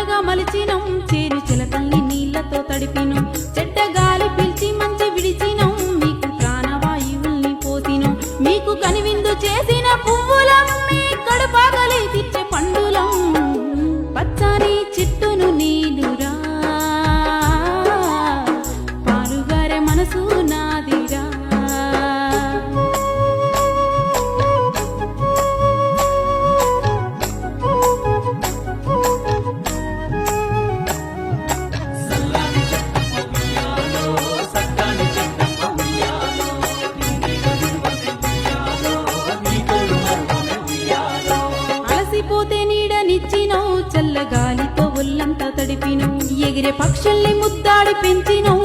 పంటగా మలిచినం చేను చిలకల్ని నీళ్లతో తడిపినం చెడ్డ గాలి పీల్చి మంచి విడిచినం మీకు ప్రాణవాయువుల్ని పోసినం మీకు కనివిందు చేసిన పువ్వులం మీ కడుపాగలి తిచ్చే పండులం పచ్చని చిట్టును నీలురా పాలుగారే మనసు నాదిరా అలసిపోతే నీడనిచ్చినవు చల్లగాలితో ఒళ్ళంతా తడిపినవు ఎగిరే పక్షుల్ని ముద్దాడి పెంచినవు